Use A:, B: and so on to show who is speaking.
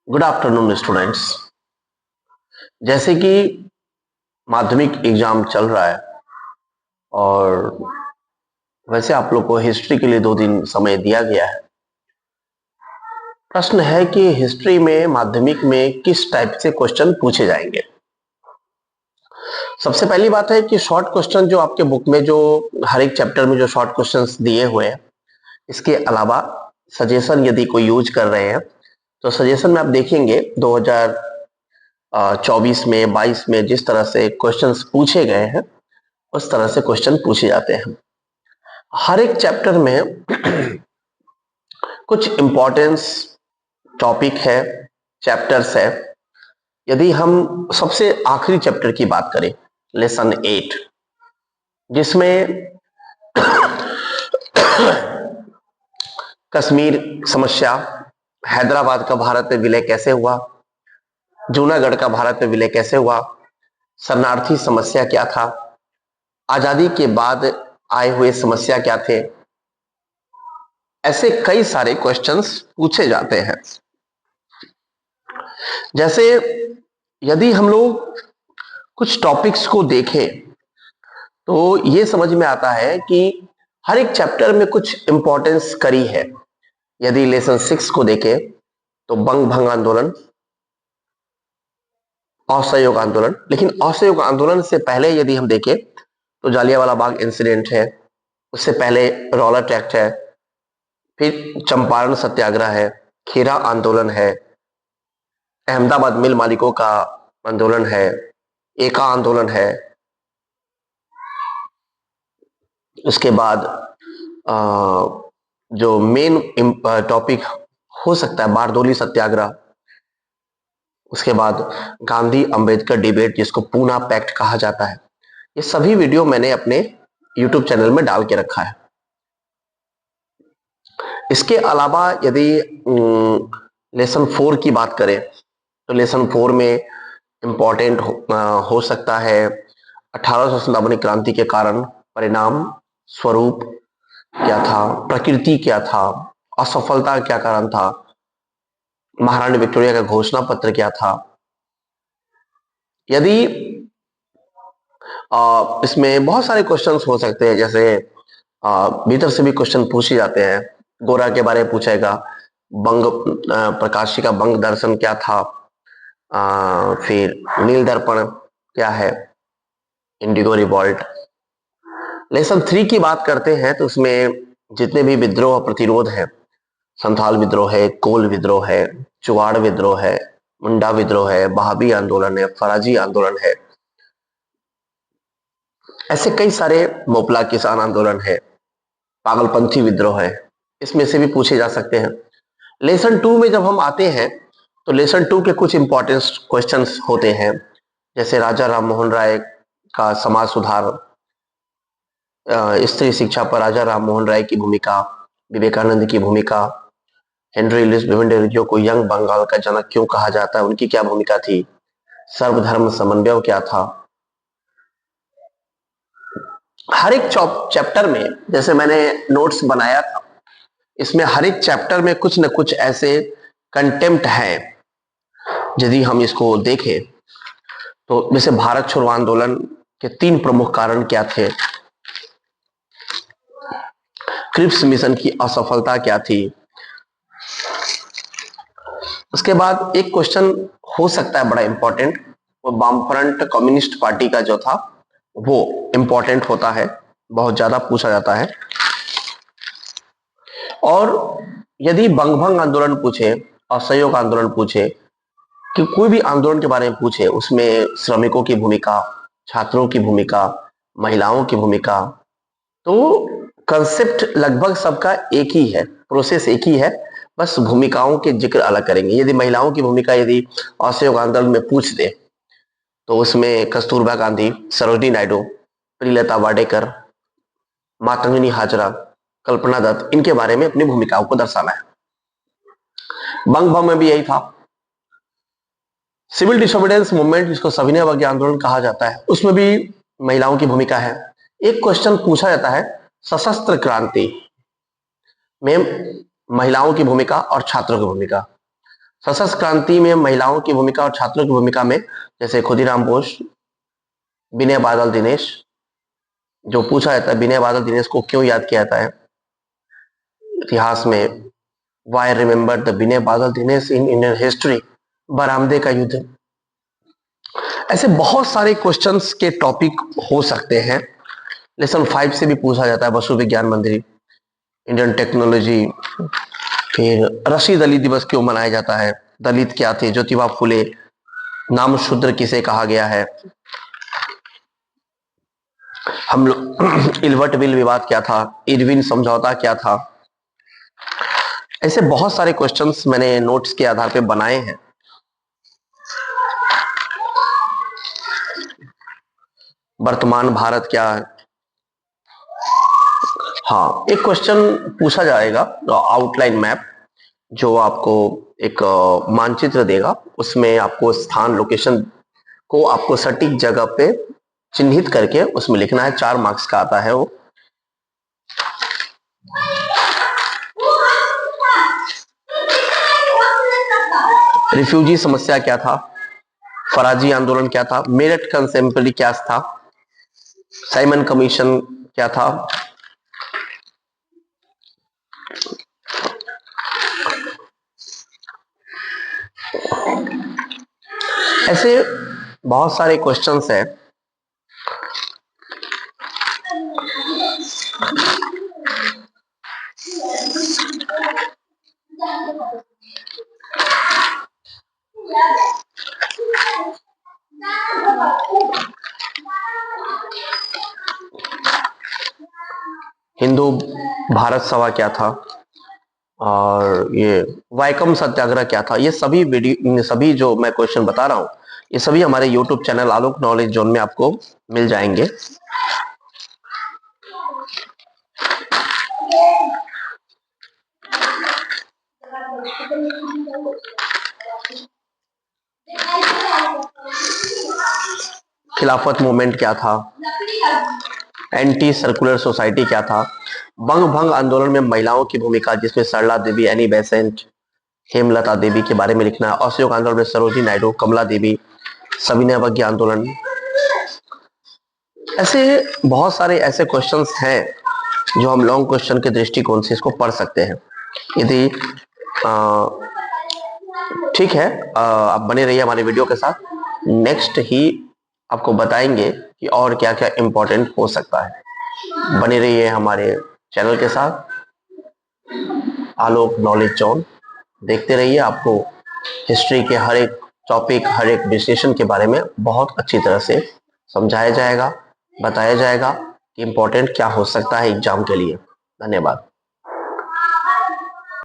A: Good afternoon students. जैसे कि माध्यमिक एग्जाम चल रहा है और वैसे आप लोग को हिस्ट्री के लिए 2 दिन समय दिया गया है। प्रश्न है कि हिस्ट्री में माध्यमिक में किस टाइप से क्वेश्चन पूछे जाएंगे। सबसे पहली बात है कि शॉर्ट क्वेश्चन जो आपके बुक में जो हर एक चैप्टर में जो शॉर्ट क्वेश्चंस दिए हुए हैं, इसके अलावा सजेशन यदि कोई यूज कर रहे हैं तो सजेशन में आप देखेंगे 2024 में 22 में जिस तरह से क्वेश्चंस पूछे गए हैं उस तरह से क्वेश्चन पूछे जाते हैं। हर एक चैप्टर में कुछ इंपॉर्टेंस टॉपिक है, चैप्टर्स है। यदि हम सबसे आखिरी चैप्टर की बात करें, लेसन 8, जिसमें कश्मीर समस्या, हैदराबाद का भारत में विलय कैसे हुआ, जूनागढ़ का भारत में विलय कैसे हुआ, शरणार्थी समस्या क्या था, आजादी के बाद आए हुए समस्या क्या थे, ऐसे कई सारे क्वेश्चंस पूछे जाते हैं। जैसे यदि हम लोग कुछ टॉपिक्स को देखें तो ये समझ में आता है कि हर एक चैप्टर में कुछ इंपॉर्टेंस करी है। यदि लेसन 6 को देखें तो बंग भंग आंदोलन, असहयोग आंदोलन, लेकिन असहयोग आंदोलन से पहले यदि हम देखें तो जालियांवाला बाग इंसिडेंट है, उससे पहले रॉलट एक्ट है, फिर चंपारण सत्याग्रह है, खेरा आंदोलन है, अहमदाबाद मिल मालिकों का आंदोलन है, एका आंदोलन है। उसके बाद जो मेन टॉपिक हो सकता है बारदोली सत्याग्रह। उसके बाद गांधी अंबेडकर डिबेट, जिसको पूना पैक्ट कहा जाता है। ये सभी वीडियो मैंने अपने यूट्यूब चैनल में डाल के रखा है। इसके अलावा यदि लेसन 4 की बात करें तो लेसन 4 में इंपॉर्टेंट हो सकता है 1857 क्रांति के कारण परिणाम स्वरूप क्या था, प्रकृति क्या था, असफलता क्या कारण था, महारानी विक्टोरिया का घोषणा पत्र क्या था। यदि इसमें बहुत सारे क्वेश्चंस हो सकते हैं, जैसे भीतर से भी क्वेश्चन पूछे जाते हैं। गोरा के बारे में पूछेगा, बंग प्रकाशी का बंग दर्शन क्या था, फिर नील दर्पण क्या है, इंडिगो रिवॉल्ट। लेसन 3 की बात करते हैं तो उसमें जितने भी विद्रोह प्रतिरोध है, संथाल विद्रोह है, कोल विद्रोह है, चुवाड़ विद्रोह है, मुंडा विद्रोह है, बहाबी आंदोलन है, फराजी आंदोलन है, ऐसे कई सारे, मोपला किसान आंदोलन है, पागलपंथी विद्रोह है, इसमें से भी पूछे जा सकते हैं। लेसन 2 में जब हम आते हैं तो लेसन 2 के कुछ इंपॉर्टेंट क्वेश्चंस होते हैं, जैसे राजा राम मोहन राय का समाज सुधार, स्त्री शिक्षा पर राजा राम मोहन राय की भूमिका, विवेकानंद की भूमिका, हेनरी लुइस बेवेंडेरियो को यंग बंगाल का जनक क्यों कहा जाता है, उनकी क्या भूमिका थी, सर्वधर्म समन्वय क्या था। हर एक चैप्टर में, जैसे मैंने नोट्स बनाया था, इसमें हर एक चैप्टर में कुछ न कुछ ऐसे कंटेम्प्ट है। यदि हम इसको देखें तो जैसे भारत छोड़ो आंदोलन के 3 प्रमुख कारण क्या थे, क्रिप्स मिशन की असफलता क्या थी। उसके बाद एक क्वेश्चन हो सकता है बड़ा इंपॉर्टेंट, वो वामफ्रंट कम्युनिस्ट पार्टी का जो था वो इंपॉर्टेंट होता है, बहुत ज्यादा पूछा जाता है। और यदि बंगभंग आंदोलन पूछे, असहयोग आंदोलन पूछे, कि कोई भी आंदोलन के बारे में पूछे, उसमें श्रमिकों की भूमिका, छात्रों की भूमिका, महिलाओं की भूमिका, तो कंसेप्ट लगभग सबका एक ही है, प्रोसेस एक ही है, बस भूमिकाओं के जिक्र अलग करेंगे। यदि महिलाओं की भूमिका यदि असहयोग आंदोलन में पूछ दे तो उसमें कस्तूरबा गांधी, सरोजिनी नायडू, प्रियलता वाडेकर, मातंगिनी हाजरा, कल्पना दत्त, इनके बारे में अपनी भूमिकाओं को दर्शाना है। बंगभंग में भी यही था। सिविल डिसोबीडियंस मूवमेंट, जिसको सविनय अवज्ञा आंदोलन कहा जाता है, उसमें भी महिलाओं की भूमिका है। एक क्वेश्चन पूछा जाता है सशस्त्र क्रांति में महिलाओं की भूमिका और छात्रों की भूमिका। सशस्त्र क्रांति में महिलाओं की भूमिका और छात्रों की भूमिका में, जैसे खुदीराम बोस, विनय बादल दिनेश, जो पूछा जाता है विनय बादल दिनेश को क्यों याद किया जाता है इतिहास में, वाई रिमेंबर द विनय बादल दिनेश इन इंडियन हिस्ट्री, बरामदे का युद्ध। ऐसे बहुत सारे क्वेश्चंस के टॉपिक हो सकते हैं। लेसन 5 से भी पूछा जाता है, वसु विज्ञान मंदिर, इंडियन टेक्नोलॉजी, फिर रशीद अली दिवस क्यों मनाया जाता है, दलित क्या थे, ज्योतिबा फुले, नाम शूद्र किसे कहा गया है, हम लोग इल्बर्ट विल विवाद क्या था, इरविन समझौता क्या था। ऐसे बहुत सारे क्वेश्चंस मैंने नोट्स के आधार पे बनाए हैं। वर्तमान भारत क्या है। हाँ, एक क्वेश्चन पूछा जाएगा, आउटलाइन मैप, जो आपको एक मानचित्र देगा, उसमें आपको स्थान, लोकेशन को आपको सटीक जगह पे चिन्हित करके उसमें लिखना है। 4 मार्क्स का आता है वो। रिफ्यूजी समस्या क्या था, फराजी आंदोलन क्या था, मेरठ कंसेम्परी क्या था, साइमन कमीशन क्या था। ऐसे बहुत सारे क्वेश्चंस हैं। हिंदू भारत सभा क्या था, और ये वाइकम सत्याग्रह क्या था। ये सभी वीडियो, सभी जो मैं क्वेश्चन बता रहा हूँ, ये सभी हमारे यूट्यूब चैनल आलोक नॉलेज जोन में आपको मिल जाएंगे। खिलाफत मूवमेंट क्या था, एंटी सर्कुलर सोसाइटी क्या था, बंग भंग आंदोलन में महिलाओं की भूमिका, जिसमें सरला देवी, एनी बेसेंट, हेमलता देवी के बारे में लिखना है। असहयोग आंदोलन में सरोजिनी नायडू, कमला देवी, सविनय अवज्ञा आंदोलन। ऐसे बहुत सारे ऐसे क्वेश्चंस हैं जो हम लॉन्ग क्वेश्चन के दृष्टिकोण से इसको पढ़ सकते हैं। यदि ठीक है, आप बने रहिए हमारे वीडियो के साथ। नेक्स्ट ही आपको बताएंगे कि और क्या क्या इंपॉर्टेंट हो सकता है। बने रहिए हमारे चैनल के साथ, आलोक नॉलेज जोन। देखते रहिए, आपको हिस्ट्री के हर एक टॉपिक, हर एक विश्लेषण के बारे में बहुत अच्छी तरह से समझाया जाएगा, बताया जाएगा कि इंपॉर्टेंट क्या हो सकता है एग्जाम के लिए। धन्यवाद।